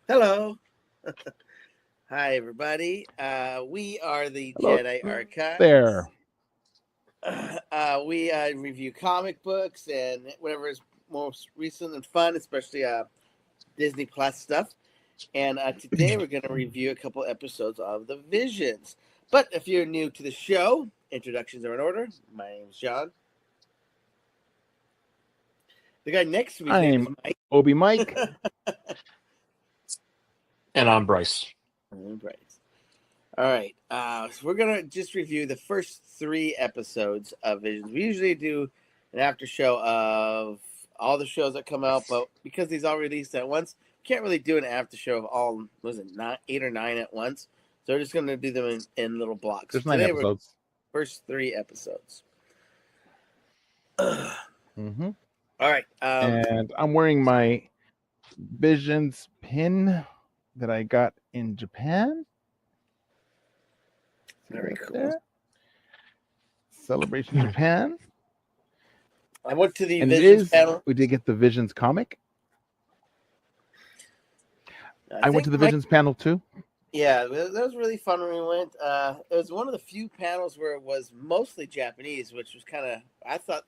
Hello. Hi, everybody. We are the Hello Jedi Archives. there. We review comic books and whatever is most recent and fun, especially Disney Plus stuff. And today we're going to review a couple episodes of The Visions. But if you're new to the show, introductions are in order. My name is John. The guy next to me's name is I'm Mike. Obi Mike. And I'm Bryce. And Bryce. All right. So we're going to just review the first 3 episodes of Visions. We usually do an after show of all the shows that come out, but because these all released at once, we can't really do an after show of all, was it 8 or 9 at once? So we're just going to do them in little blocks. There's 9 Today, episodes. First 3 episodes. Mm-hmm. All right. And I'm wearing my Visions pin that I got in Japan. Very cool. There. Celebration Japan. I went to the And Visions panel. we did get the Visions comic. I went to the Visions panel too. Yeah, that was really fun when we went. It was one of the few panels where it was mostly Japanese, which was kind of, I thought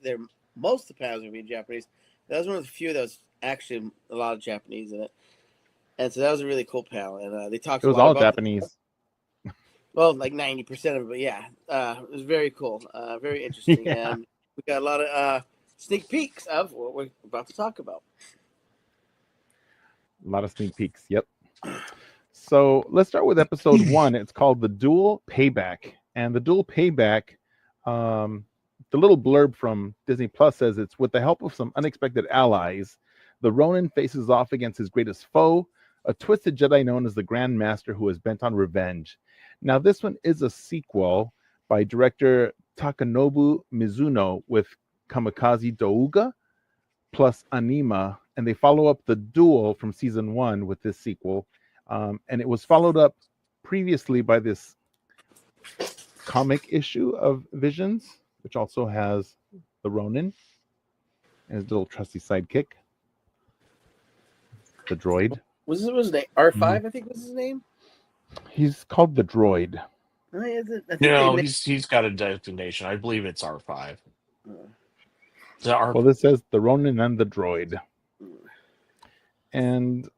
most of the panels would be Japanese. That was one of the few that was actually a lot of Japanese in it. And so that was a really cool panel. And they talked It was a lot all about Japanese. well, like 90% of it, but yeah. It was very cool. Very interesting. Yeah. And we got a lot of sneak peeks of what we're about to talk about. A lot of sneak peeks. Yep. So let's start with episode 1. It's called The Duel Payback. And The Duel Payback, the little blurb from Disney Plus says it's with the help of some unexpected allies, the Ronin faces off against his greatest foe, a twisted Jedi known as the Grand Master who is bent on revenge. Now, this one is a sequel by director Takanobu Mizuno with Kamikaze Douga plus Anima, and they follow up The Duel from season 1 with this sequel. And it was followed up previously by this comic issue of Visions, which also has the Ronin and his little trusty sidekick, the droid. Was his name R5? I think was his name. He's called the droid. No, he's got a designation. I believe it's R5. Well, this says the Ronin and the droid. And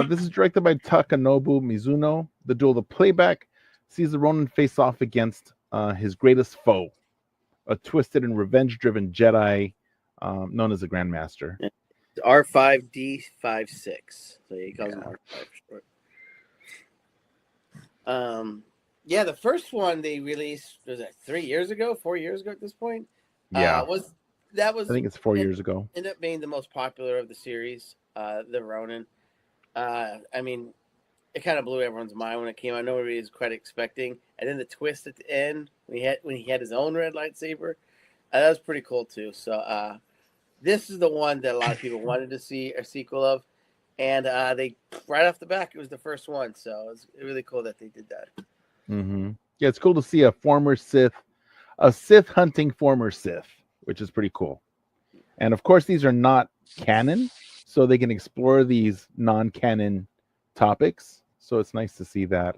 this is directed by Takanobu Mizuno. The Duel, the playback, sees the Ronin face off against his greatest foe, a twisted and revenge-driven Jedi known as the Grand Master. R5D56. So he calls him R5 for short. Yeah, the first one they released, was it 3 years ago, 4 years ago at this point? Yeah. I think it's 4 years ago. Ended up being the most popular of the series, the Ronin. I mean, it kind of blew everyone's mind when it came out. Nobody was quite expecting. And then the twist at the end, when he had his own red lightsaber, that was pretty cool too. So this is the one that a lot of people wanted to see a sequel of. And they, right off the back, it was the first one. So it's really cool that they did that. Mm-hmm. Yeah, it's cool to see a Sith hunting former Sith, which is pretty cool. And of course, these are not canon, so they can explore these non-canon topics. So it's nice to see that.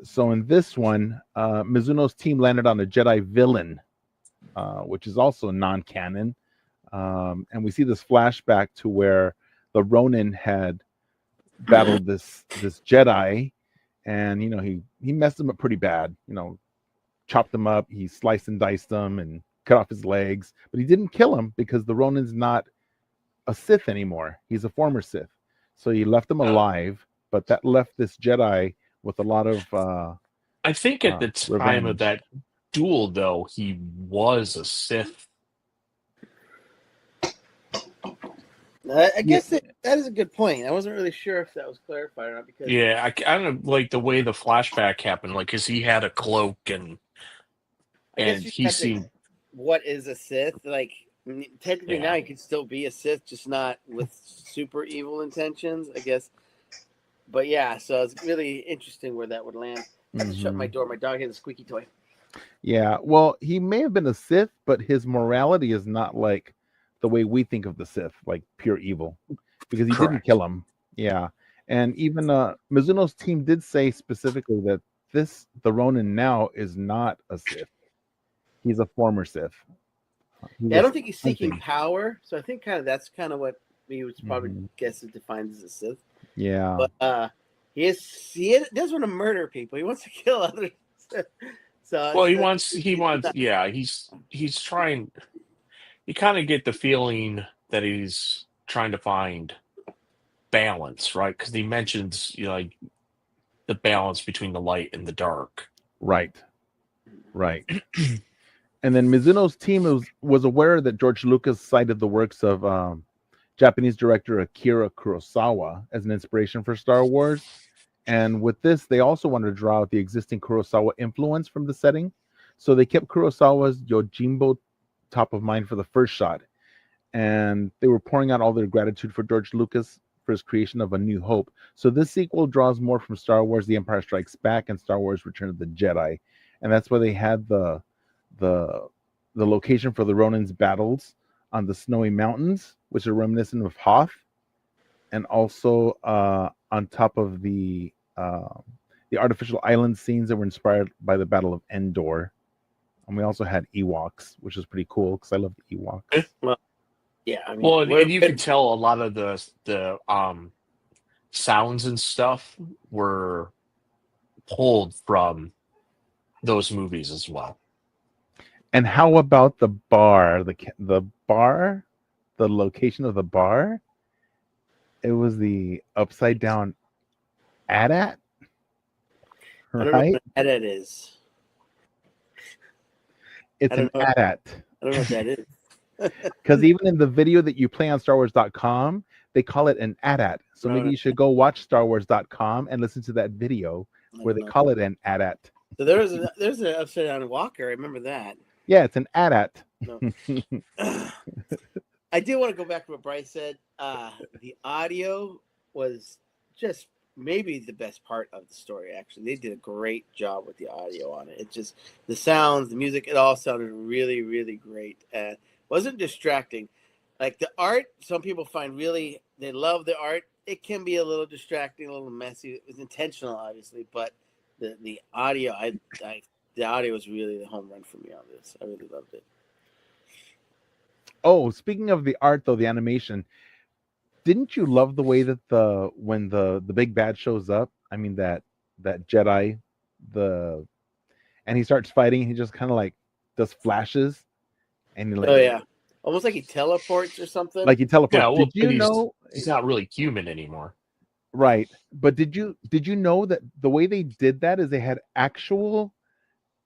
So in this one, Mizuno's team landed on a Jedi villain, which is also non-canon. And we see this flashback to where the Ronin had battled this Jedi, and he messed him up pretty bad. Chopped him up, he sliced and diced him, and cut off his legs, but he didn't kill him because the Ronin's not a Sith anymore. He's a former Sith, so he left him alive. But that left this Jedi with a lot of. I think at the time of that duel, though, he was a Sith. I guess that is a good point. I wasn't really sure if that was clarified or not. Because I don't like the way the flashback happened, like because he had a cloak and he seemed. What is a Sith? Like technically now, he could still be a Sith, just not with super evil intentions, I guess. But yeah, so it's really interesting where that would land. I had to shut my door. My dog had a squeaky toy. Yeah, well, he may have been a Sith, but his morality is not like the way we think of the Sith, like pure evil, because he didn't kill him. Yeah, And even Mizuno's team did say specifically that the Ronin now is not a Sith. He's a former Sith. He's Yeah, I a don't think he's seeking hunting. power, so I think that's kind of what he was probably Mhm. guess is defined as a Sith. Yeah. But does want to murder people. He wants to kill others. So Well, it's he wants, yeah, he's trying. You kind of get the feeling that he's trying to find balance, right? Because he mentions, like the balance between the light and the dark. Right. Right. And then Mizuno's team was aware that George Lucas cited the works of Japanese director Akira Kurosawa as an inspiration for Star Wars. And with this, they also wanted to draw out the existing Kurosawa influence from the setting. So they kept Kurosawa's Yojimbo top of mind for the first shot. And they were pouring out all their gratitude for George Lucas for his creation of A New Hope. So this sequel draws more from Star Wars The Empire Strikes Back and Star Wars Return of the Jedi. And that's why they had the location for the Ronin's battles on the snowy mountains, which are reminiscent of Hoth, and also on top of the artificial island scenes that were inspired by the Battle of Endor. And we also had Ewoks, which is pretty cool because I love the Ewoks. well, yeah. I mean, Well, and you could tell a lot of the sounds and stuff were pulled from those movies as well. And how about the bar? The bar, the location of the bar. It was the upside down AT-AT, I don't know right? what that is. It's an AT-AT. I don't know what that is. Because even in the video that you play on StarWars.com, they call it an AT-AT. So maybe you should go watch StarWars.com and listen to that video where they call it an AT-AT. So there's an upside down walker. I remember that. Yeah, it's an AT-AT. No. I do want to go back to what Bryce said. The audio was just maybe the best part of the story. Actually, they did a great job with the audio on it. It just the sounds, the music, it all sounded really, really great. Wasn't distracting. Like the art, some people find they love the art. It can be a little distracting, a little messy. It was intentional, obviously, but the audio, the audio was really the home run for me on this. I really loved it. Oh, speaking of the art, though, the animation, didn't you love the way that when the big bad shows up? I mean that Jedi, and he starts fighting. He just kind of like does flashes, and Oh yeah, almost like he teleports or something. Like he teleports. Yeah, well, did you know he's not really human anymore? Right, but did you know that the way they did that is they had actual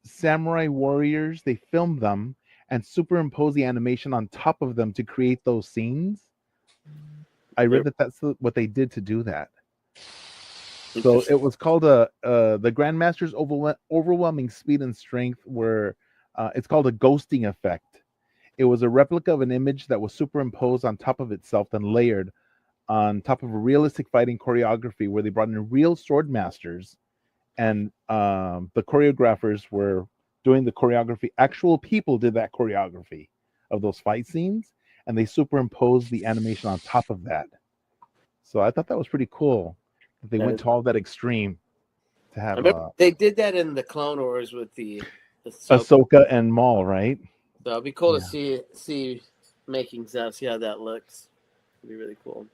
samurai warriors? They filmed them and superimpose the animation on top of them to create those scenes. I read that that's what they did to do that. So it was called the Grandmaster's overwhelming speed and strength. Where it's called a ghosting effect. It was a replica of an image that was superimposed on top of itself, then layered on top of a realistic fighting choreography, where they brought in real sword masters, and the choreographers were doing the choreography. Actual people did that choreography of those fight scenes, and they superimposed the animation on top of that. So I thought that was pretty cool that they went to all that extreme to have. They did that in the Clone Wars with the Ahsoka and Maul, right? So it'd be cool to see makings out, see how that looks. It'd be really cool.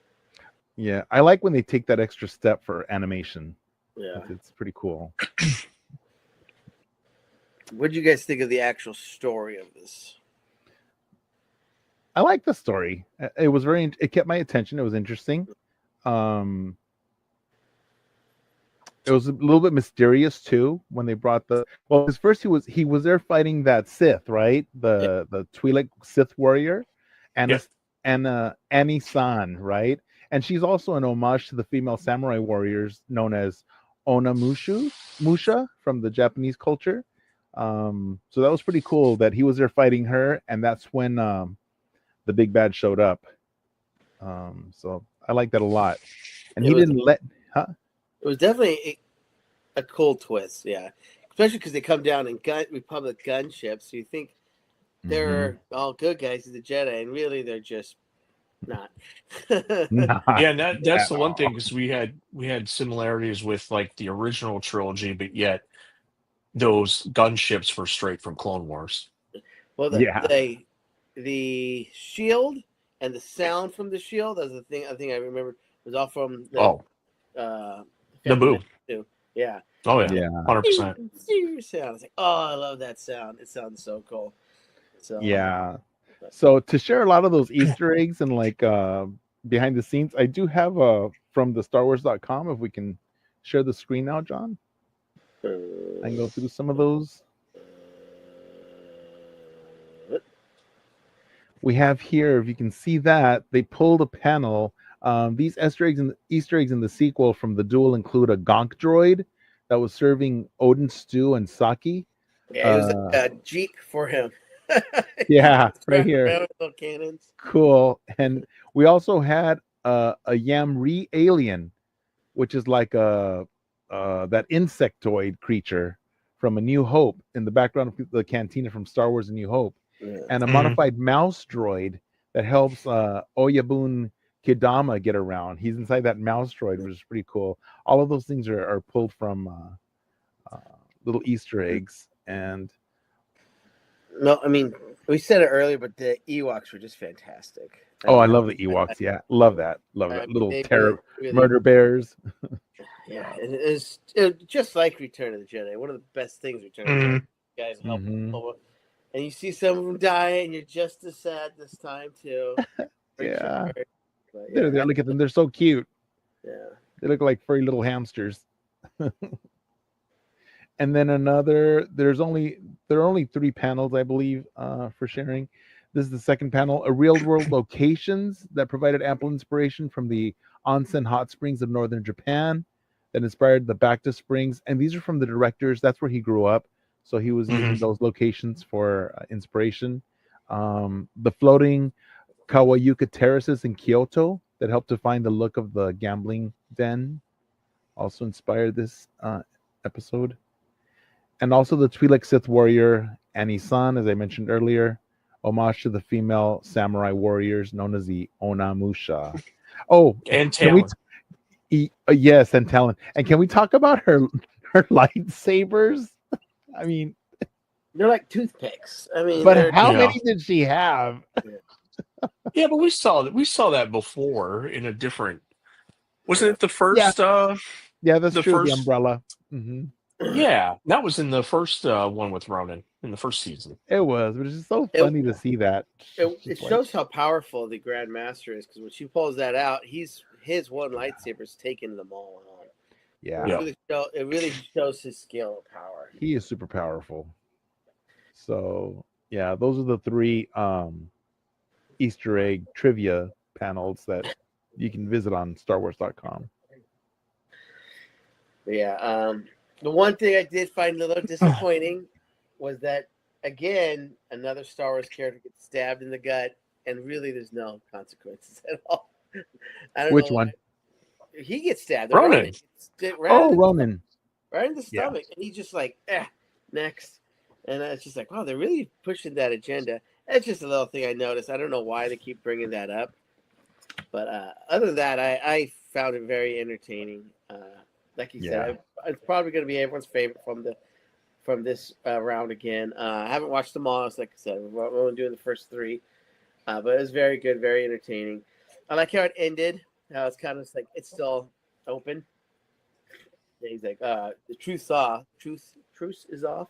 Yeah, I like when they take that extra step for animation. Yeah, it's pretty cool. What did you guys think of the actual story of this? I like the story. It was it kept my attention. It was interesting. It was a little bit mysterious too when they brought because first he was there fighting that Sith, right? The Twi'lek Sith warrior, and Annie San, right? And she's also an homage to the female samurai warriors known as Musha from the Japanese culture. So that was pretty cool that he was there fighting her, and that's when the big bad showed up. So I like that a lot. And he didn't let. It was definitely a cool twist, yeah. Especially because they come down in Republic gunships. So you think they're all good guys, the Jedi, and really they're just not. Not Yeah, and that's at the one thing all. because we had similarities with like the original trilogy, but yet those gunships were straight from Clone Wars. Well, Yeah. the shield and the sound from the shield, that's the thing. I think I remember was all from the Oh, Phantom Naboo. Menace too. Yeah, Oh yeah, Yeah. 100%. sound. I was like, oh, I love that sound. It sounds so cool. So Yeah. So to share a lot of those Easter eggs and like behind the scenes, I do have from the StarWars.com. If we can share the screen now, John, I can go through some of those. We have here, if you can see that, they pulled a panel. These Easter eggs in the sequel from the duel include a Gonk droid that was serving Odin stew and sake. yeah, it was like a jeep for him. Yeah, right Strapped here. around with little cannons. Cool. And we also had a Yamri alien, which is like a that insectoid creature from A New Hope in the background of the cantina from Star Wars: A New Hope, Yeah. and a Mhm. modified mouse droid that helps Oyabun Kidama get around. He's inside that mouse droid, which is pretty cool. All of those things are pulled from little Easter eggs, and No, I mean we said it earlier, but the Ewoks were just fantastic. oh, I mean, love the Ewoks. Yeah, love that. Love that little they terror really, murder bears. yeah. And it was just like Return of the Jedi. One of the best things Return of the Jedi. Mhm. Guys help Hmm. over, and you see some of them die, and you're just as sad this time too. For Yeah, sure. But they're yeah, there. Look at them. They're so cute. yeah. They look like furry little hamsters. And then there are only three panels, I believe, for sharing. This is the second panel, a real world locations that provided ample inspiration from the onsen hot springs of northern Japan that inspired the Bacta Springs. And these are from the directors. That's where he grew up. So he was using Mhm. those locations for inspiration. The floating Kawayuka terraces in Kyoto that helped define the look of the gambling den also inspired this episode. And also the Twi'lek Sith warrior Annie-san, as I mentioned earlier, homage to the female samurai warriors known as the Onamusha. Oh, And can we? Talon. Yes, and Talon. And can we talk about her lightsabers? I mean, They're like toothpicks. I mean, but they're how Yeah. many did she have? Yeah, but we saw that before in a different. Wasn't it the Yeah, first? yeah, that's The true. The first. umbrella. Hmm. Yeah, that was in the first one with Ronan in the first season. It was, but it's just so it, funny to see that. She's it just like, shows how powerful the Grand Master is because when she pulls that out, his one lightsaber's taking them all on. yeah, Yeah. It really shows his skill and power. he is super powerful. So yeah, those are the three Easter egg trivia panels that you can visit on StarWars.com. But yeah, the one thing I did find a little disappointing was that again another Star Wars character gets stabbed in the gut, and really there's no consequences at all. I don't Which know one? why he gets stabbed. The Ronan. Ronin gets Oh, Ronan. right in the Yeah. stomach, and he's just like, next. And it's just like, wow, they're really pushing that agenda. That's just a little thing I noticed. I don't know why they keep bringing that up, but other than that, I found it very entertaining. Like you Yeah. said, it's probably going to be everyone's favorite from this round again. I haven't watched them all. Like I said, we're only doing the first three, but it was very good, very entertaining. I like how it ended. How it's kind of like it's still open. And he's like, the truce is off,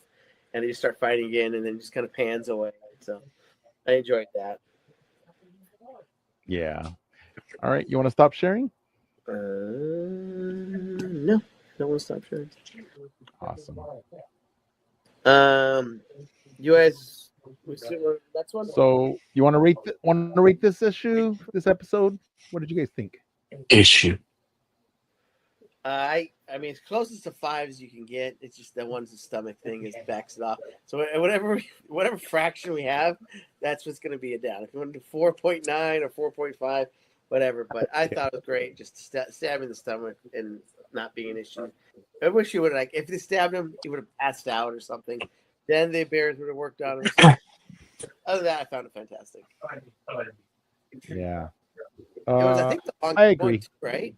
and they just start fighting again, and then just kind of pans away. So I enjoyed that. Yeah. All right. You want to stop sharing? No, don't want to stop sharing. Awesome. You guys, next one. So you want to rate this issue, this episode? What did you guys think? Issue. I mean, as closest to 5 as you can get. It's just that one's the stomach thing is backs it off. So whatever fraction we have, that's what's going to be a down. If you want to do 4.9 or 4.5, whatever. But I thought it was great, just stabbing the stomach and not being an issue. I wish you would have, like, if they stabbed him, he would have passed out or something. Then the Bears would have worked on him. Other than that, I found it fantastic. Yeah. It was, I think, the I longest agree. one, too, right?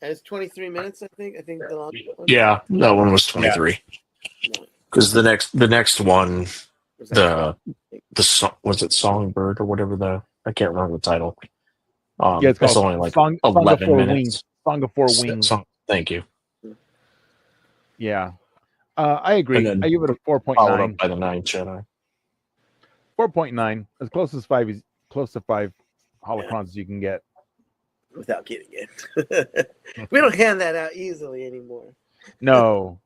And it's 23 minutes, I think. I think the longest one. Yeah, that one was 23. No, Because the next one, it was like the song, was it Songbird or whatever I can't remember the title. Yeah, it's It's called only like Song of 11 Four Wings. minutes. Song of Four Wings. Thank you. Yeah. I agree. And then I give it a followed up 4.9. by the Nine Jedi. 4.9. As close as 5 is close to 5 holocrons as you can get. without getting it. We don't hand that out easily anymore. No.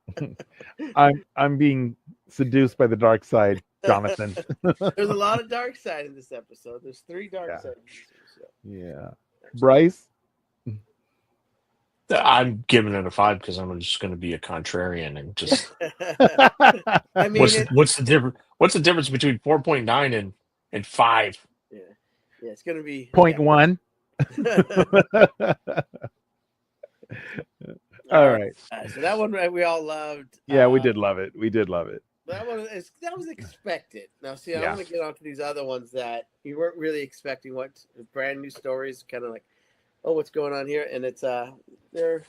I'm being seduced by the dark side, Jonathan. There's a lot of dark side in this episode. There's 3 dark Yeah. sides in this episode. Yeah. Bryce? I'm giving it a 5 because I'm just going to be a contrarian and just. I mean, what's the difference? What's the difference between 4.9 and 5? yeah, it's gonna be 0.1. All right. So that one we all loved. Yeah, we did love it. We did love it. That was expected. Now, see, I Yeah. want to get on to these other ones that you weren't really expecting. What brand new stories? Kind of like, oh, what's going on here? And it's they're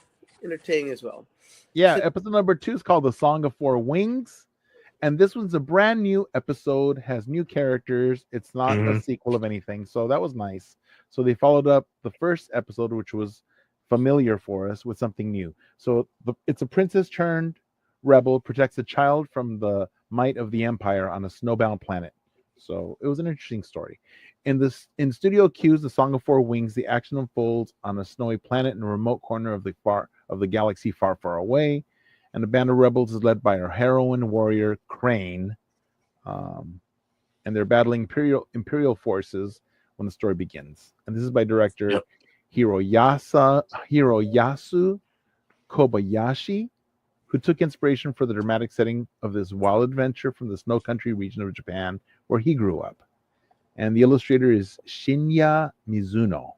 entertaining as well. Yeah, episode number 2 is called The Song of Four Wings. And this one's a brand new episode, has new characters. It's not a sequel of anything. So that was nice. So they followed up the first episode, which was familiar for us, with something new. So it's a princess turned rebel, protects a child from the might of the Empire on a snowbound planet. So it was an interesting story. In Studio Q's The Song of Four Wings, the action unfolds on a snowy planet in a remote corner of the galaxy far, far away. And the band of rebels is led by our heroine warrior Crane, and they're battling imperial forces when the story begins. And this is by director Hiroyasu Kobayashi, who took inspiration for the dramatic setting of this wild adventure from the snow country region of Japan, where he grew up. And the illustrator is Shinya Mizuno,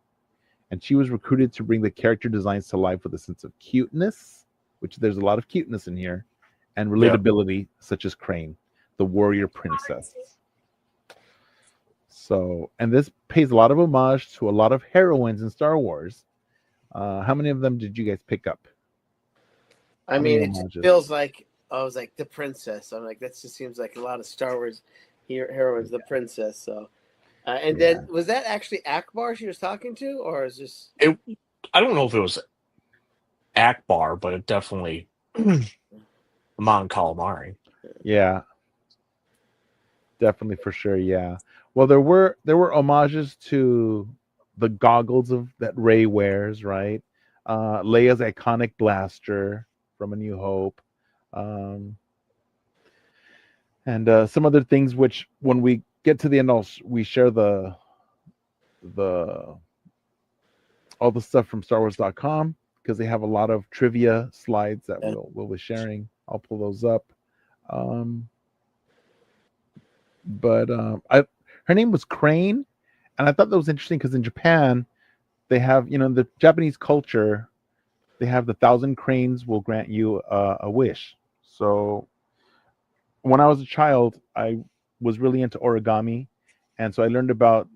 and she was recruited to bring the character designs to life with a sense of cuteness, which there's a lot of cuteness in here, and relatability, such as Crane, the warrior princess. So, and this pays a lot of homage to a lot of heroines in Star Wars. How many of them did you guys pick up? I mean, it just feels like I was like the princess. I'm like, that just seems like a lot of Star Wars heroines, the princess. So, and then was that actually Akbar she was talking to, or is this? I don't know if it was Akbar, but it definitely Mon Calamari. Yeah, definitely for sure. Yeah. Well, there were homages to the goggles that Rey wears, right? Leia's iconic blaster from A New Hope, and some other things. Which, when we get to the end, we share all the stuff from StarWars.com, because they have a lot of trivia slides that we'll be sharing. I'll pull those up. Her name was Crane, and I thought that was interesting because in Japan, they have, the Japanese culture, they have the 1,000 cranes will grant you a wish. So when I was a child, I was really into origami, and so I learned about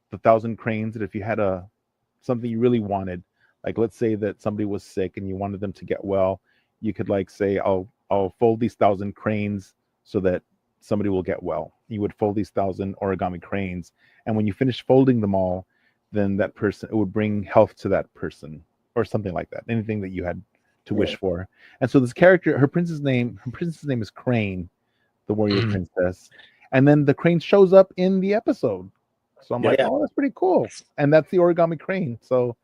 the 1,000 cranes, that if you had something you really wanted, like let's say that somebody was sick and you wanted them to get well, you could say, I'll fold these 1,000 cranes so that somebody will get well. You would fold these 1,000 origami cranes, and when you finished folding them all, then it would bring health to that person, or something like that. Anything that you had to wish for. And so this character, her princess name is Crane, the warrior princess. And then the crane shows up in the episode. So I'm like, oh, that's pretty cool. And that's the origami crane. So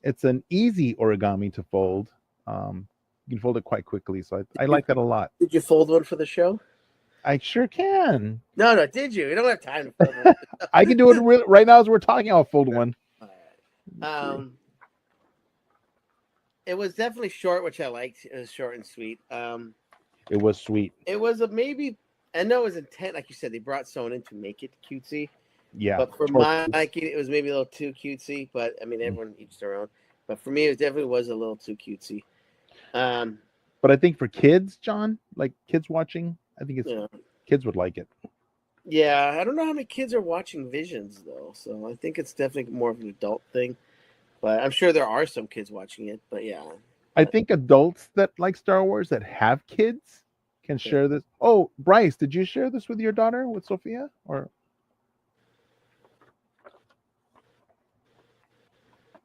it's an easy origami to fold. You can fold it quite quickly. So I like that a lot. Did you fold one for the show? I sure can. No, did you? You don't have time to fold one. I can do it right now as we're talking. I'll fold one. It was definitely short, which I liked. It was short and sweet. It was sweet. It was maybe, I know it was intent, like you said, they brought someone in to make it cutesy. Yeah. But for my liking, it was maybe a little too cutesy. But I mean, everyone each their own. But for me, it definitely was a little too cutesy. But I think for kids, John, like kids watching, I think kids would like it. Yeah, I don't know how many kids are watching Visions though, so I think it's definitely more of an adult thing. But I'm sure there are some kids watching it. But yeah, I think adults that like Star Wars that have kids can yeah. share this. Oh, Bryce, did you share this with your daughter, with Sophia? Or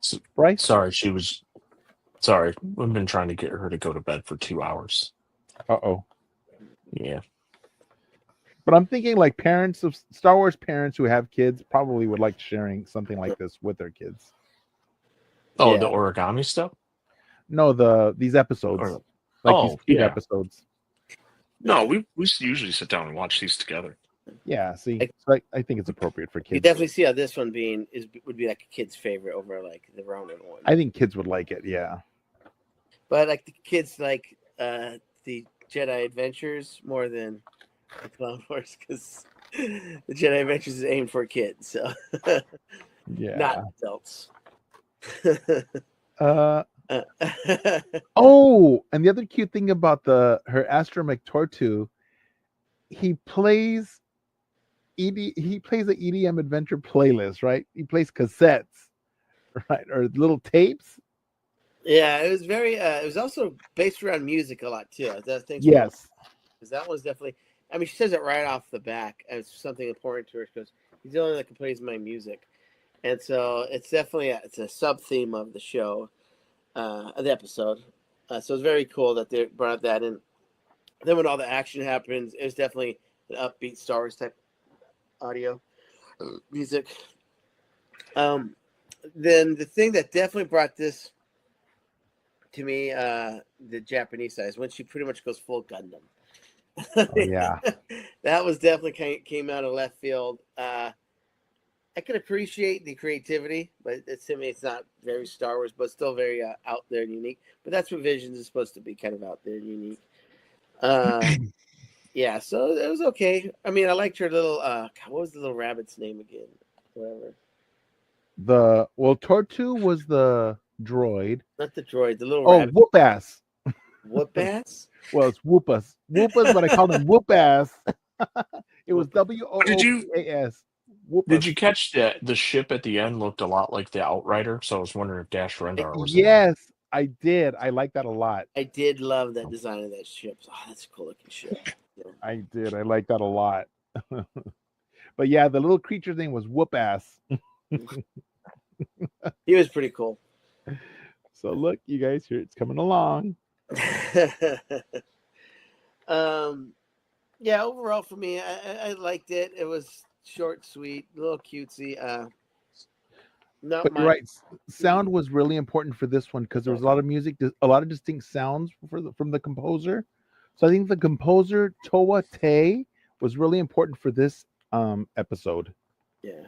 S- Bryce? Sorry, she was. Sorry, we've been trying to get her to go to bed for 2 hours. Uh-oh. Yeah. But I'm thinking like parents of Star Wars parents who have kids probably would like sharing something like this with their kids. Oh, the Yeah. origami stuff? No, these episodes, Or, like these cute yeah. episodes. No, we usually sit down and watch these together. Yeah, see, I, so I think it's appropriate for you kids. definitely see how this one would be like a kid's favorite over like the Ronin one. I think kids would like it. Yeah. But like the kids like the Jedi Adventures more than the Clone Wars because the Jedi Adventures is aimed for kids, so Yeah. not adults. Uh. Oh, and the other cute thing about her astromech Tortu, he plays he plays an EDM adventure playlist, right? He plays cassettes, right, or little tapes. Yeah, it was very. It was also based around music a lot too. Thanks for Yes. because that was definitely. I mean, she says it right off the back as something important to her because he's the only one that can play my music, and so it's definitely it's a sub theme of the show, of the episode. So it's very cool that they brought that in. Then when all the action happens, it was definitely an upbeat Star Wars type audio music. Then the thing that definitely brought this to me, the Japanese side, is when she pretty much goes full Gundam. Oh yeah. That was definitely came out of left field. I can appreciate the creativity, but to me, it's not very Star Wars, but still very out there and unique. But that's what Visions is supposed to be, kind of out there and unique. Yeah, so it was okay. I mean, I liked her little. What was the little rabbit's name again? Whatever. Tortu was the droid. Not the droid, the little Oh, rabbit. whoop ass. Whoop ass. Well, it's whoopas. Whoopas, but I called him whoop ass. It was Whoop-ass. WOOPAS. Did you catch that the ship at the end looked a lot like the Outrider? So I was wondering if Dash Rendar was in there. Yes, I did. I like that a lot. I did love that design of that ship. Oh, that's a cool looking ship. Yeah. I did. I like that a lot. But yeah, the little creature's name was whoop ass. He was pretty cool. So look, you guys, here it's coming along. Yeah, overall for me, I liked it. It was short, sweet, a little cutesy. Not But my you're right. Sound was really important for this one because there was a lot of music, a lot of distinct sounds from the composer. So I think the composer Towa Tei was really important for this episode. Yeah.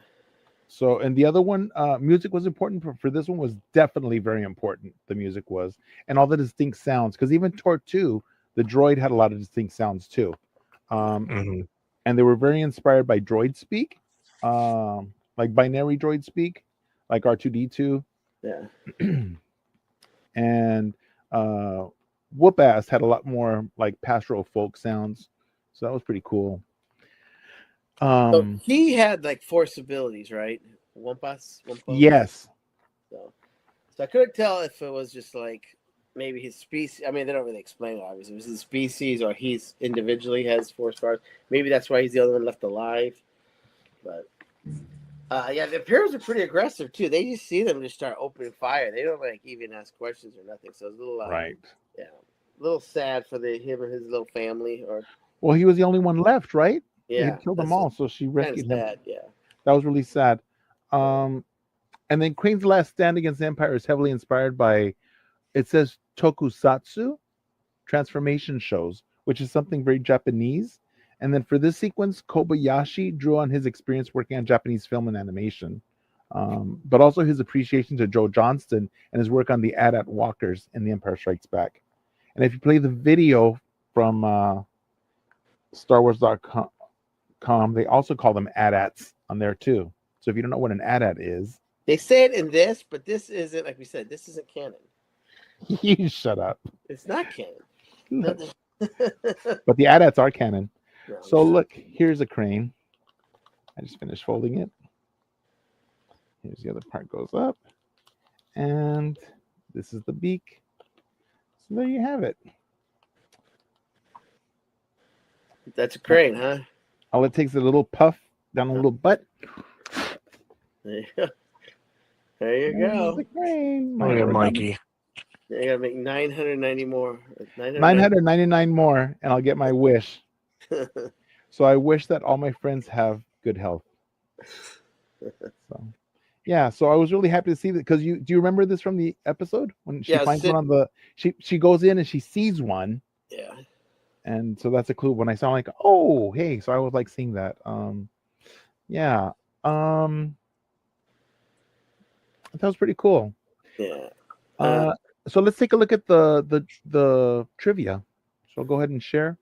So, and the other one, music was important for this one was definitely very important. The music was, and all the distinct sounds, because even Tortu, the droid, had a lot of distinct sounds too. And they were very inspired by droid speak, like binary droid speak, like R2D2. Yeah. And Whoop Ass had a lot more like pastoral folk sounds. So that was pretty cool. So he had like force abilities, right? Wumpas? Yes. So I couldn't tell if it was just like maybe his species. I mean, they don't really explain it, obviously. It was his species or he's individually has force powers. Maybe that's why he's the only one left alive. But yeah, the Imperials are pretty aggressive too. They just see them just start opening fire. They don't like even ask questions or nothing. So it's a little Right. Yeah, a little sad for him and his little family. Or well, he was the only one left, right? yeah, They had killed them all, so she rescued him. sad, yeah. That was really sad. And then Queen's Last Stand Against the Empire is heavily inspired by, it says tokusatsu, transformation shows, which is something very Japanese. And then for this sequence, Kobayashi drew on his experience working on Japanese film and animation, but also his appreciation to Joe Johnston and his work on the AT-AT walkers in The Empire Strikes Back. And if you play the video from StarWars.com, they also call them AT-ATs on there too. So if you don't know what an AT-AT is, they say it in this, but this isn't, like we said, this isn't canon. You shut up. It's not canon. But the AT-ATs are canon. No, So look, here's a crane. I just finished folding it. Here's the other part goes up. And this is the beak. So there you have it. That's a crane, huh? All it takes is a little puff down a little butt. There you go. There you There's go. the crane. Oh, yeah, Mikey. You gotta make 990 more. 999 more, and I'll get my wish. So I wish that all my friends have good health. So, yeah. So I was really happy to see that because do you remember this from the episode when she finds one on the she goes in and she sees one. Yeah. And so that's a clue. When I saw like, oh hey, so I was like seeing that. Yeah. That was pretty cool. Yeah. So let's take a look at the trivia. So I'll go ahead and share.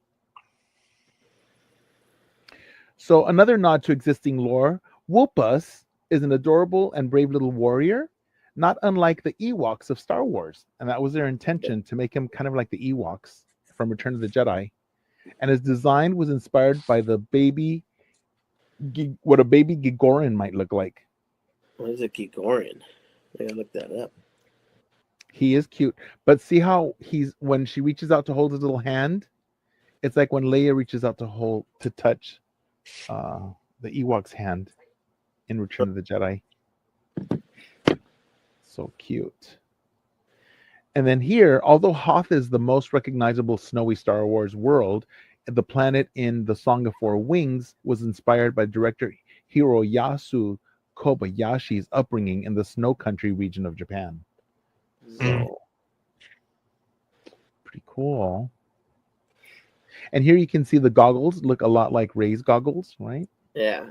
So another nod to existing lore, Whoopas is an adorable and brave little warrior, not unlike the Ewoks of Star Wars. And that was their intention, to make him kind of like the Ewoks from Return of the Jedi. And his design was inspired by what a baby Gigoran might look like. What is a Gigoran? I gotta look that up. He is cute, but see how when she reaches out to hold his little hand, it's like when Leia reaches out to touch the Ewok's hand in Return of the Jedi. So cute. And then here, although Hoth is the most recognizable snowy Star Wars world, the planet in The Song of Four Wings was inspired by director Hiroyasu Kobayashi's upbringing in the snow country region of Japan. So pretty cool. And here you can see the goggles look a lot like Rey's goggles, right? Yeah.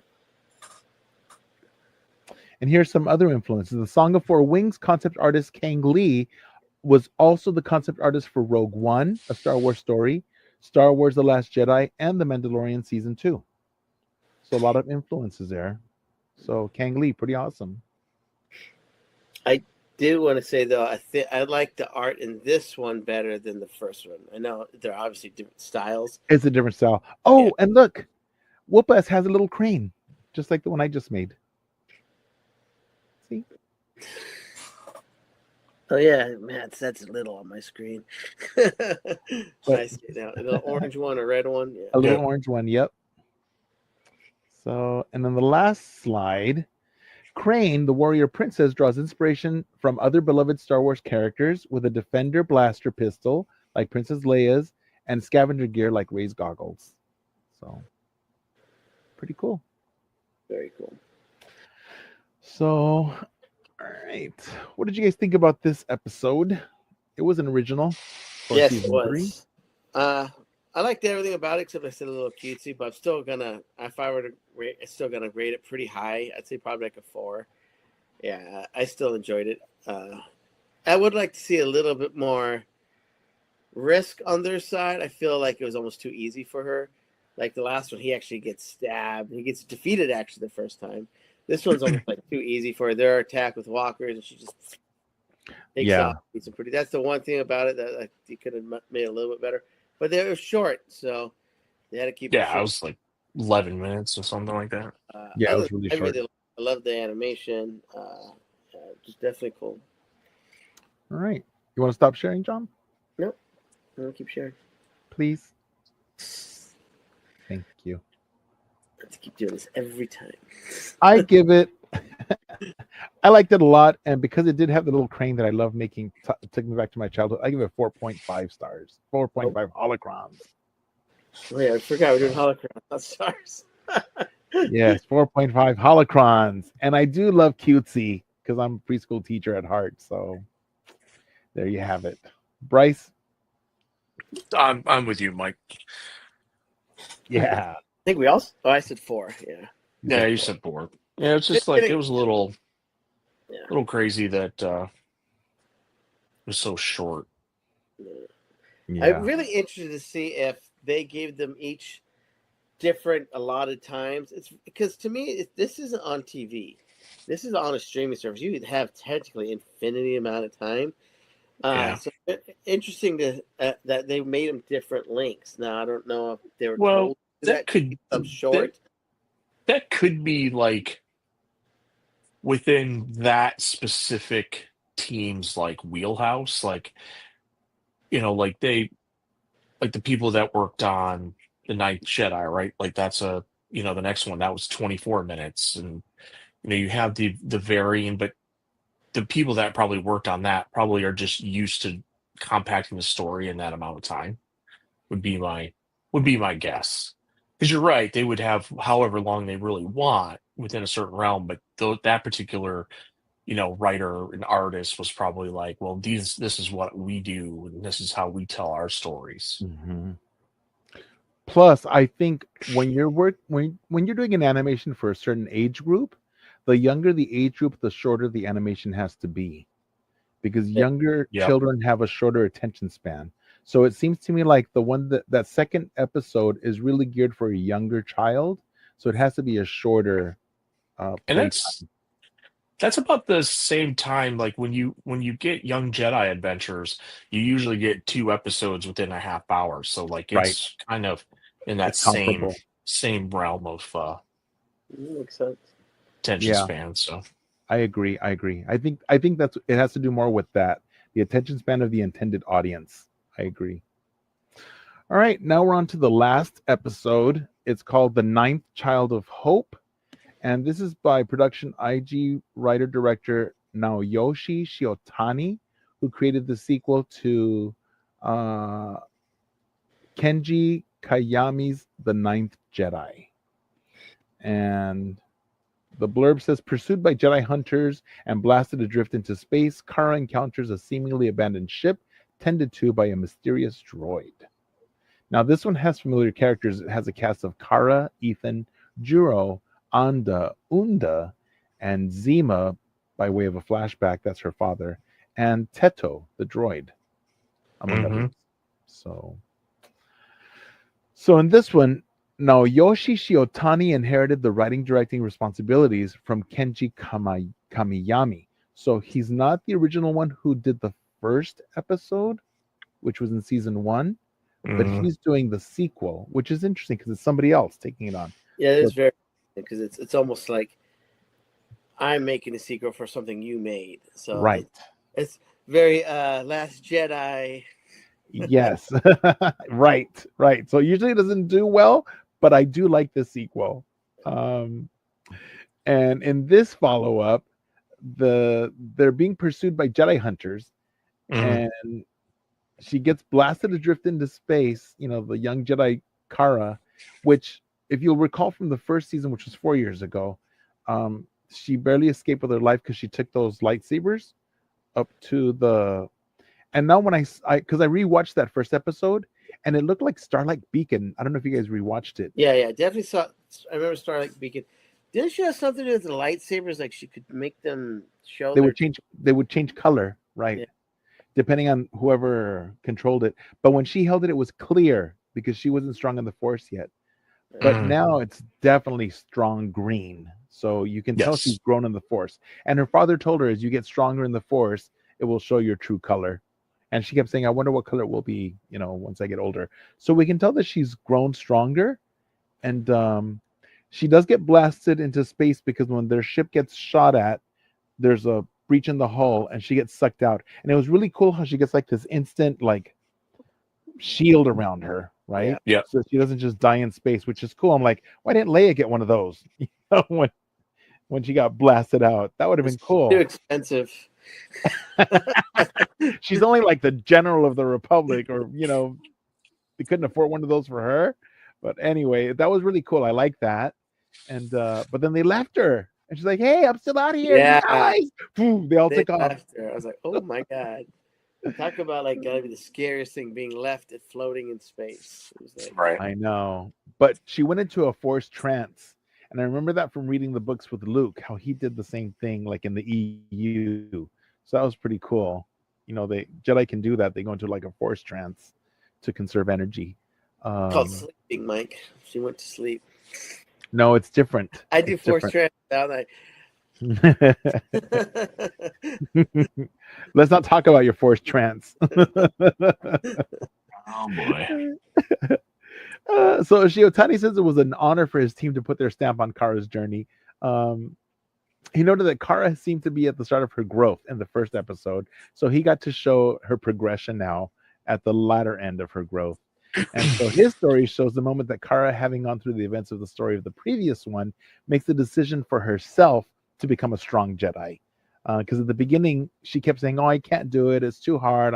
And here's some other influences. The Song of Four Wings concept artist Kang Lee was also the concept artist for Rogue One, a Star Wars story, Star Wars The Last Jedi, and The Mandalorian Season 2. So a lot of influences there. So Kang Lee, pretty awesome. I did want to say though, I like the art in this one better than the first one. I know they're obviously different styles. It's a different style. Oh, yeah. And look, Whoopas has a little crane, just like the one I just made. See? Oh yeah, man, that's little on my screen. I see it now. A little orange one, a red one. Yeah. A little orange one, yep. So, and then the last slide, Crane, the warrior princess, draws inspiration from other beloved Star Wars characters with a Defender blaster pistol like Princess Leia's and scavenger gear like Rey's goggles. So, pretty cool. Very cool. So, all right. What did you guys think about this episode? It was an original. Yes, it was. 3. I liked everything about it except I said a little cutesy, but I'm still gonna, if I were to rate, I'm still gonna rate it pretty high. I'd say probably like a 4. Yeah, I still enjoyed it. I would like to see a little bit more risk on their side. I feel like it was almost too easy for her. Like the last one, he actually gets stabbed. He gets defeated actually the first time. This one's almost like too easy for her. Their attack with walkers, and she just takes off. It's pretty. That's the one thing about it that he could have made a little bit better. But they were short, so they had to keep. Yeah, it was like 11 minutes or something like that. Yeah, it was really short. I love the animation. Just definitely cool. All right, you want to stop sharing, John? Nope, I'll keep sharing. Please. Thank you. I have to keep doing this every time. I give it. I liked it a lot, and because it did have the little crane that I love making, took me back to my childhood. I give it 4.5 stars. 4.5 holocrons. Oh yeah, I forgot we're doing holocrons, not stars. Yes, 4.5 holocrons, and I do love cutesy because I'm a preschool teacher at heart. So there you have it, Bryce. I'm with you, Mike. Yeah, I think we all. Oh, I said 4. Yeah. Yeah, you said 4. Yeah, it's just like it was a little crazy that it was so short. Yeah. I'm really interested to see if they gave them each different allotted times. It's because to me, this isn't on TV. This is on a streaming service. You have technically infinity amount of time. So interesting that they made them different lengths. Now I don't know if they were told that could short. that could be like within that specific team's like wheelhouse, like like like the people that worked on the Ninth Jedi, right? Like that's the next one that was 24 minutes, and you have the varying, but the people that probably worked on that probably are just used to compacting the story in that amount of time. Would be my guess. Because you're right, they would have however long they really want within a certain realm, but that particular writer and artist was probably like, well, this is what we do, and this is how we tell our stories. Mhm. Plus, I think when you're doing an animation for a certain age group, the younger the age group, the shorter the animation has to be, because younger Yep. children have a shorter attention span. So it seems to me like the one that second episode is really geared for a younger child, so it has to be a shorter And play. that's about the same time, like when you get Young Jedi Adventures, you usually get 2 episodes within a half hour. So like Right. it's kind of in that It's comparable. same realm of Makes sense. attention Yeah. span. So I agree. I think that's it has to do more with that. The attention span of the intended audience. I agree. All right, now we're on to the last episode. It's called The Ninth Child of Hope. And this is by production IG writer director Naoyoshi Shiotani, who created the sequel to Kenji Kayami's The Ninth Jedi. And the blurb says, pursued by Jedi hunters and blasted adrift into space, Kara encounters a seemingly abandoned ship tended to by a mysterious droid. Now, this one has familiar characters. It has a cast of Kara, Ethan, Juro, Anda, Unda, and Zima, by way of a flashback, that's her father, and Teto, the droid, among others. So in this one, Naoyoshi Shiotani inherited the writing directing responsibilities from Kenji Kamiyami. So he's not the original one who did the first episode, which was in season 1, but he's doing the sequel, which is interesting because it's somebody else taking it on. Yeah, it's very because it's almost like I'm making a sequel for something you made. So right, it's very Last Jedi. Yes. right. So usually it doesn't do well, but I do like the sequel. And in this follow-up, they're being pursued by Jedi hunters, and she gets blasted adrift into space, the young Jedi Kara, which, if you'll recall from the first season, which was 4 years ago, she barely escaped with her life because she took those lightsabers up to the. And now when because I rewatched that first episode, and it looked like Starlight Beacon. I don't know if you guys rewatched it. Yeah, definitely saw. I remember Starlight Beacon. Didn't she have something to do with the lightsabers? Like she could make them show. They would change color, right? Yeah. Depending on whoever controlled it. But when she held it, it was clear because she wasn't strong in the Force yet. But now it's definitely strong green. So you can tell she's grown in the Force. And her father told her, as you get stronger in the Force, it will show your true color. And she kept saying, I wonder what color it will be, once I get older. So we can tell that she's grown stronger. And she does get blasted into space because when their ship gets shot at, there's a breach in the hull and she gets sucked out. And it was really cool how she gets like this instant like shield around her, right? Yeah. So she doesn't just die in space, which is cool. I'm like, why didn't Leia get one of those? When she got blasted out, that would have been cool. Too expensive. She's only like the general of the Republic, or they couldn't afford one of those for her. But anyway, that was really cool. I like that. And but then they left her, and she's like, "Hey, I'm still out here." Yeah, boom, they all took off. Her. I was like, "Oh my god!" Talk about like gotta be the scariest thing, being left and floating in space. It was like, right. I know, but she went into a forced trance, and I remember that from reading the books with Luke, how he did the same thing, like in the EU. So that was pretty cool. The Jedi can do that. They go into like a forced trance to conserve energy. called sleeping, Mike. She went to sleep. No, it's different. I do forced trance down there. Let's not talk about your forced trance. Oh boy. So Shiotani says it was an honor for his team to put their stamp on Kara's journey. Um, he noted that Kara seemed to be at the start of her growth in the first episode, so he got to show her progression now at the latter end of her growth. And so his story shows the moment that Kara, having gone through the events of the story of the previous one, makes the decision for herself to become a strong Jedi. Because at the beginning, she kept saying, "Oh, I can't do it. It's too hard.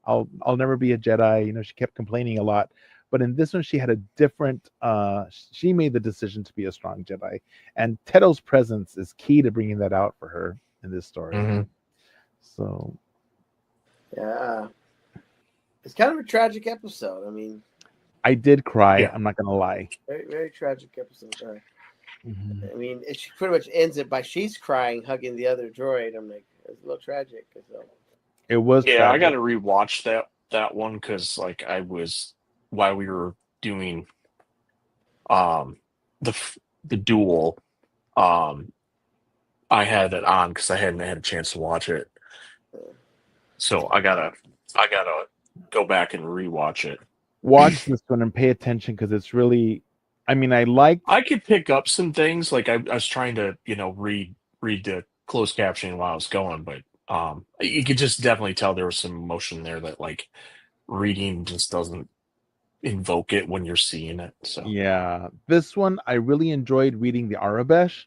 I'll never be a Jedi." You know, she kept complaining a lot. But in this one, she had a different. She made the decision to be a strong Jedi, and Teto's presence is key to bringing that out for her in this story. Mm-hmm. So, Yeah, it's kind of a tragic episode. I mean, I did cry. Yeah. I'm not gonna lie. very, very tragic episode. Mhm. I mean, she pretty much ends it by she's crying, hugging the other droid. I'm like, it's a little tragic. So. It was Yeah, I got tragic. to rewatch that one because like I was while we were doing um the duel, um I had it on because I hadn't had a chance to watch it. So I gotta go back and rewatch it. Watch this one and pay attention because it's really. I mean, I liked. I could pick up some things like I was trying to read the closed captioning while I was going, but you could just definitely tell there was some emotion there that like reading just doesn't invoke it when you're seeing it. So Yeah, this one I really enjoyed reading the Arabesh.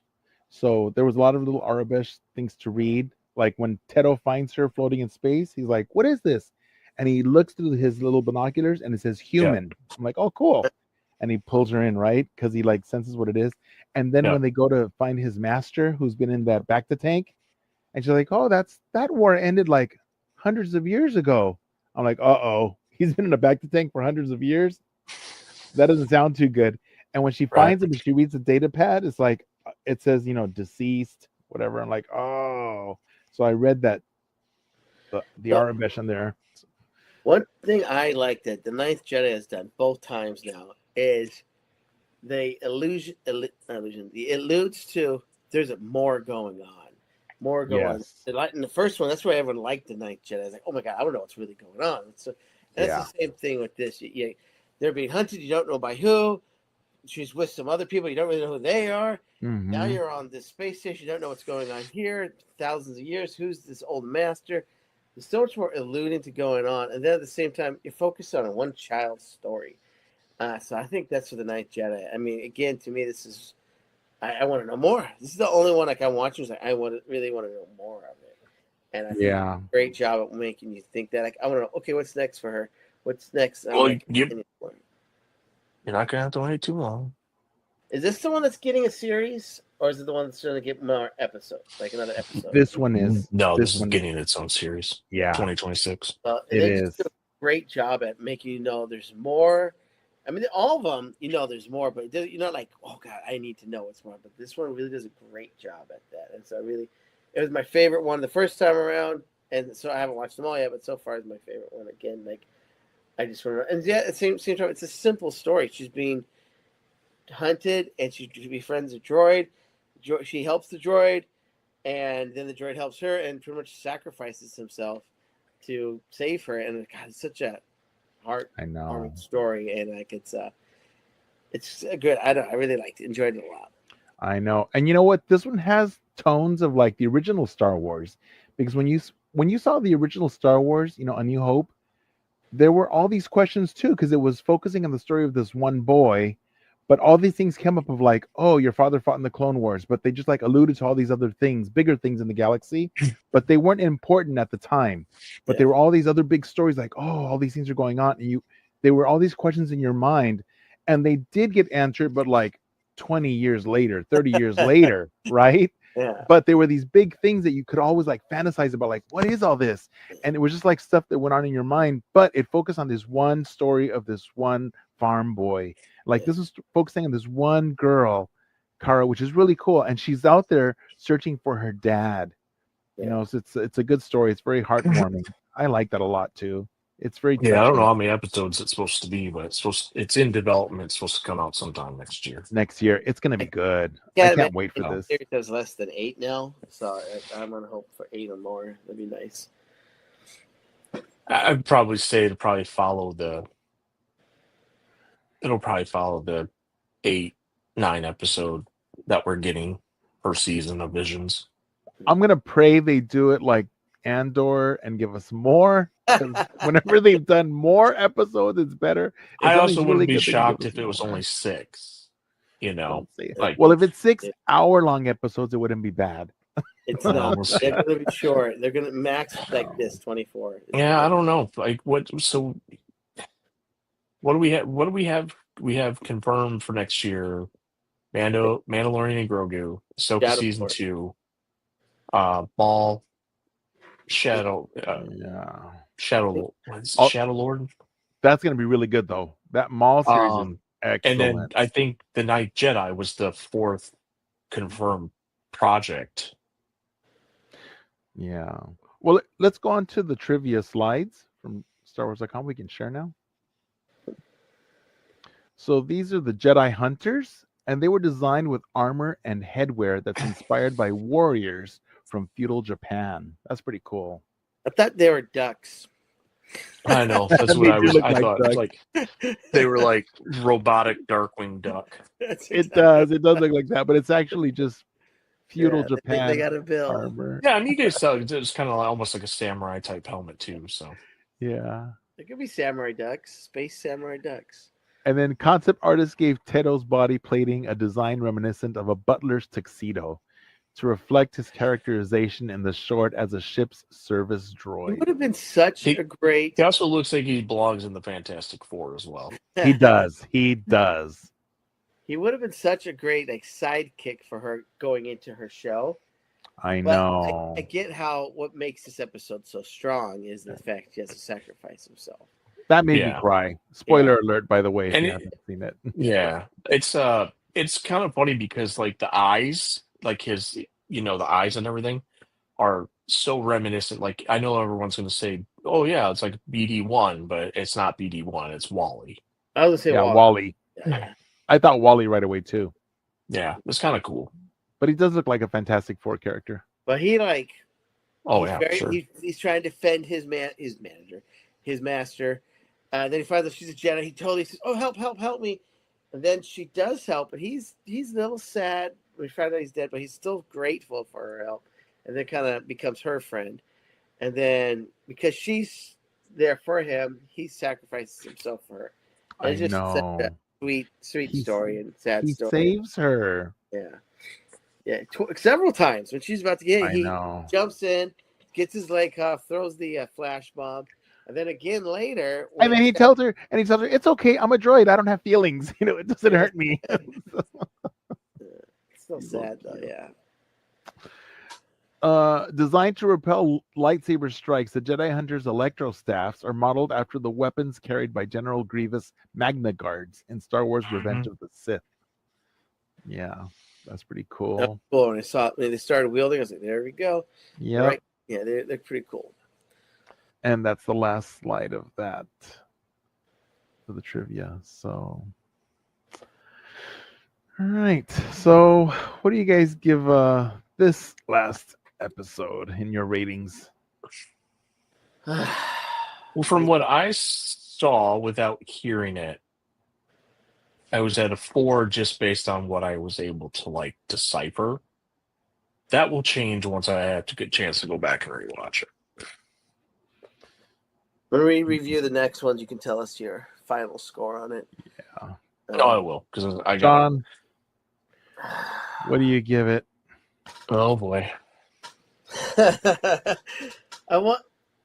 So there was a lot of little Arabesh things to read. Like when Teto finds her floating in space, he's like, "What is this?" And he looks through his little binoculars and it says yeah, human. I'm like, "Oh, cool." And he pulls her in, right? Because he like senses what it is. And then yeah, when they go to find his master, who's been in that back to tank, and she's like, "Oh, that war ended like hundreds of years ago." I'm like, "Uh-oh, he's been in a back to tank for hundreds of years." That doesn't sound too good. And when she right. finds him and she reads the data pad, it's like it says, deceased, whatever. I'm like, oh. So I read that the So, Arabish in there. one thing I like that the Ninth Jedi has done both times now is they the alludes to there's more going on. More going on. Yes. In the first one, that's why everyone liked the Ninth Jedi. It's like, oh my god, I don't know what's really going on. So, and it's Yeah. the same thing with this. They're being hunted. You don't know by who. She's with some other people. You don't really know who they are. Now Mm-hmm. you're on this space station. You don't know what's going on here. Thousands of years. Who's this old master? There's so much more alluding to going on, and then at the same time, you're focused on one child's story. So I think that's for the Ninth Jedi. I mean, again, to me, this is I want to know more. This is the only one like I'm watching. Like really want to know more of it, and I think Yeah. great job at making you think that. Like I want to know. Okay, what's next for her? What's next? I'm Well, like, you're not gonna have to wait too long. is this the one that's getting a series, or is it the one that's going to get more episodes, like another episode? This one is. No, This this is one. getting its own series. Yeah. 2026. And It they just is. do a great job at making you know there's more. I mean, all of them, there's more, but you're not like, oh god, I need to know what's more. But this one really does a great job at that, and so it was my favorite one the first time around, and so I haven't watched them all yet, but so far it's my favorite one. Again, like I just want to, and yeah, at the same time, it's a simple story. She's being hunted, and she befriends a droid. She helps the droid, and then the droid helps her, and pretty much sacrifices himself to save her. And God, it's such a I know. heartwarming story, and like it's good. I really liked it, enjoyed it a lot. I know. And you know what? This one has tones of like the original Star Wars, because when you saw the original Star Wars, A New Hope, there were all these questions too, because it was focusing on the story of this one boy, but all these things came up of like, oh, your father fought in the Clone Wars, but they just like alluded to all these other things, bigger things in the galaxy, but they weren't important at the time. But there were all these other big stories, like, oh, all these things are going on, and they were all these questions in your mind, and they did get answered, but like 20 years later, 30 years later, right? Yeah. But there were these big things that you could always like fantasize about, like, what is all this? And it was just like stuff that went on in your mind, but it focused on this one story of this one farm boy. Like this was focusing on this one girl, Kara, which is really cool. And she's out there searching for her dad. So it's a good story. It's very heartwarming. I like that a lot too. It's very touching. Yeah, I don't know how many episodes it's supposed to be, but it's in development. It's supposed to come out sometime next year. Next year, it's gonna be good. Yeah, I can't wait for this. Series has less than 8 now, so I'm gonna hope for 8 or more. That'd be nice. I'd probably say to probably follow the it'll probably follow the 8-9 episode that we're getting per season of Visions. I'm gonna pray they do it like Andor and give us more. Because whenever they've done more episodes, it's better. If I also something's really wouldn't be good, they can give shocked us if it was more. only 6. You know, Don't say it. like Well, if it's 6-hour-long episodes, it wouldn't be bad. It's no, not. we'll see. They're going to be short. They're going to max like this 24. Yeah, I don't know. Like what? So what do we have? What do we have? We have confirmed for next year: Mandalorian and Grogu, Ahsoka Shadow season Lord. 2, Maul, Shadow, Yeah. Shadow, what's Oh, Shadow Lord. that's gonna be really good though. That Maul series is And then excellent. I think the Night Jedi was the 4th confirmed project. Yeah. Well, let's go on to the trivia slides from StarWars.com. We can share now. So these are the Jedi Hunters, and they were designed with armor and headwear that's inspired by warriors from feudal Japan. That's pretty cool. I thought they were ducks. I know that's what They I do was. look I like thought ducks. like they were like robotic Darkwing Duck. That's It exactly- does. It does look like that, but it's actually just feudal Yeah, Japan They got a bill. armor. Yeah, and you guys saw it was kind of almost like a samurai type helmet too. So Yeah. There could be samurai ducks, space samurai ducks. And then concept artist gave Tedo's body plating a design reminiscent of a butler's tuxedo to reflect his characterization in the short as a ship's service He droid. would have been such He- a great. he also looks like he belongs in the Fantastic Four as well. He does. He does. He would have been such a great like sidekick for her going into her show. I But know. I get how what makes this episode so strong is the fact he has to sacrifice himself. That made me Yeah. cry. Spoiler alert, by the way, if And you it- haven't seen it. Yeah, it's kind of funny because like the eyes, like his, the eyes and everything are so reminiscent. Like I know everyone's going to say, "Oh yeah, it's like BD1," but it's not BD1. It's Wally. I was gonna say Yeah, Wally. Wally. Yeah. I thought Wally right away too. Yeah, it's kind of cool. But he does look like a Fantastic Four character. But he like Oh he's yeah, sure. he's trying to defend his manager, his master. Then he finds out she's a Jedi. He totally says, "Oh, help me!" And then she does help, but he's a little sad. We find out he's dead, but he's still grateful for her help. And then kind of becomes her friend. And then because she's there for him, he sacrifices himself for her. And I it's just know. such a sweet He's- story and sad He story. saves her. Yeah, several times when she's about to get I it, he know. jumps in, gets his leg off, throws the flash bomb, and then again later, And then he tells her, it's okay. I'm a droid. I don't have feelings. It doesn't hurt me. It's still sad though. Yeah, Designed to repel lightsaber strikes, the Jedi Hunter's electro staffs are modeled after the weapons carried by General Grievous Magna Guards in Star Wars: Revenge of the Sith. Yeah, that's pretty That's cool. cool. When I saw it, when they started wielding, I was like, "There we go." Yeah, Right. Yeah, they're pretty cool. and that's the last slide of that for the trivia. So, all right. So, what do you guys give this last episode in your ratings? Well, from what I saw without hearing it, I was at a 4 just based on what I was able to decipher. That will change once I have to get a chance to go back and rewatch it. When we review the next ones, you can tell us your final score on it. Yeah. No, I will because I got. John, what do you give it? Oh boy.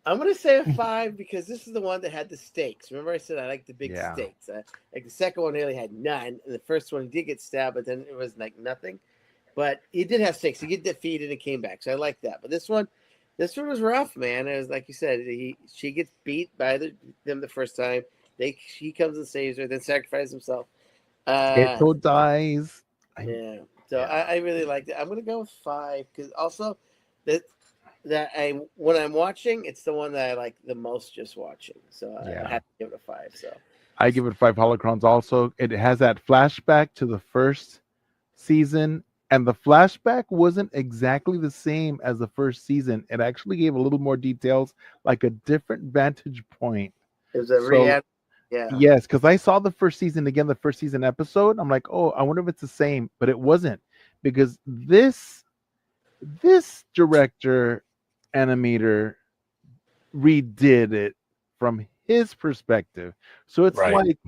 I'm gonna say a 5 because this is the one that had the stakes. Remember, I said I like the big Yeah. stakes. Like the second one nearly had none, and the first one he did get stabbed, but then it was like nothing. But he did have stakes. He get defeated and came back, so I like that. But this one was rough, man. It was like you said. She gets beat by them the first time. He comes and saves her, then sacrifices himself. Keto dies. Yeah. So Yeah. I really liked it. I'm gonna go with 5 because also when I'm watching, it's the one that I like the most just watching. So I Yeah. have to give it a 5. So I give it 5 holocrons also. It has that flashback to the first season, and the flashback wasn't exactly the same as the first season. It actually gave a little more details, like a different vantage point. it was a So- Yeah. Yes, because I saw the first season again, the first season episode. I'm like, oh, I wonder if it's the same, but it wasn't, because this director animator redid it from his perspective. So it's Right. like,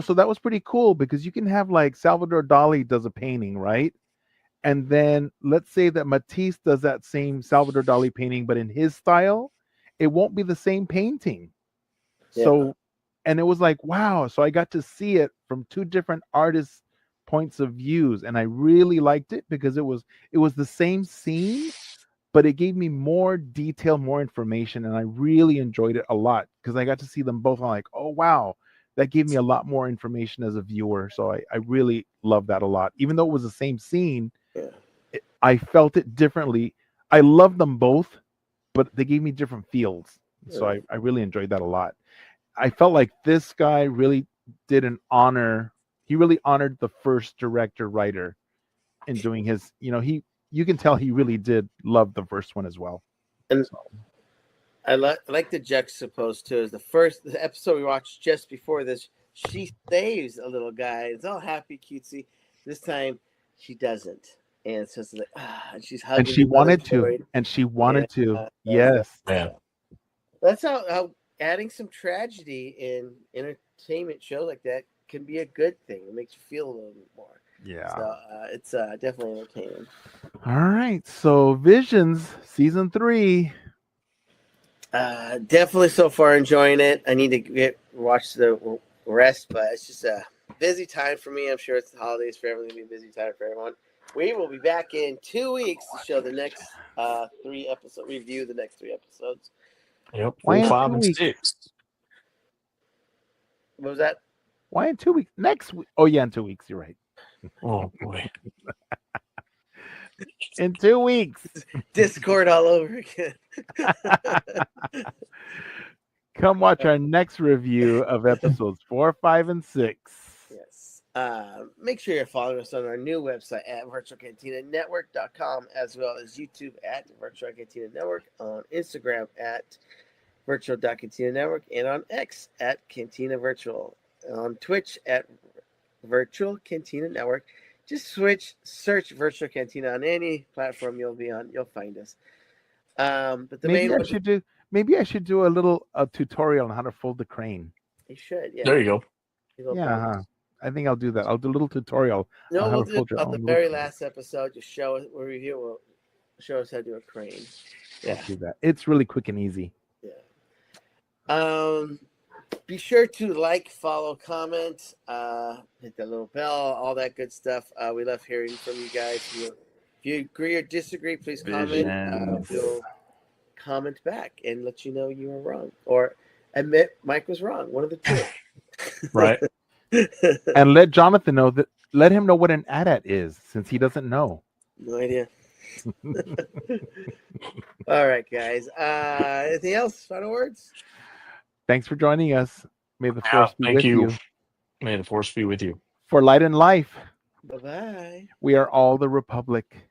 so that was pretty cool, because you can have like Salvador Dali does a painting, right? And then let's say that Matisse does that same Salvador Dali painting, but in his style, it won't be the same painting. Yeah. So, and it was like, wow. So I got to see it from two different artists' points of views, and I really liked it because it was the same scene, but it gave me more detail, more information, and I really enjoyed it a lot because I got to see them both. I'm like, oh wow, that gave me a lot more information as a viewer. So I really love that a lot. Even though it was the same scene, Yeah. I felt it differently. I love them both, but they gave me different feels. So I really enjoyed that a lot. I felt like this guy really did an honor. He really honored the first director writer in doing his, you can tell he really did love the first one as well. And I like the juxtapose too. Is the episode we watched just before this, she saves a little guy. It's all happy, cutesy. This time she doesn't, and so it's like and she's hugging. And she the other wanted to. droid. And she wanted to. That's Yes. Yeah. That's how adding some tragedy in entertainment shows like that can be a good thing. It makes you feel a little bit more. Yeah. So it's definitely entertaining. All right. So Visions season 3. Definitely so far enjoying it. I need to watch the rest, but it's just a busy time for me. I'm sure it's the holidays for everyone. It'll be a busy time for everyone. We will be back in 2 weeks to show the next 3 episodes. Review the next 3 episodes. Yep. Why 4, in 5, 2 and weeks? 6. What was that? Why in 2 weeks? Next week. Oh yeah, in 2 weeks. You're right. Oh boy. In 2 weeks. Discord all over again. Come watch our next review of episodes 4, 5, and 6. Yes. Make sure you're following us on our new website at virtualcantinanetwork.com, as well as YouTube at Virtual Cantina Network, on Instagram at Virtual.Cantina Network, and on X at Cantina Virtual, on Twitch at Virtual Cantina Network. Just search Virtual Cantina on any platform you'll be on. You'll find us. But the Maybe I should do a tutorial on how to fold the crane. You should, yeah. There you go. Yeah, I think I'll do that. I'll do a little tutorial. No, on how we'll to do fold it your on own the little very crane. last episode. Just show us, we'll review. We'll show us how to do a crane. Yeah, I'll do that. It's really quick and easy. Yeah. Be sure to like, follow, comment, hit the little bell, all that good stuff. We love hearing from you guys. If you agree or disagree, please comment. Visions. We'll comment back and let you know you were wrong, or admit Mike was wrong. One of the two. Right. And let Jonathan know that. Let him know what an AT-AT is, since he doesn't know. No idea. All right, guys. Anything else? Final words? Thanks for joining us. May the force be Thank with you. you. May the force be with you. For light and life, Bye-bye. we are all the Republic.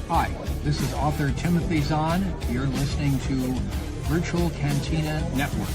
Hi, this is author Timothy Zahn. You're listening to Virtual Cantina Network.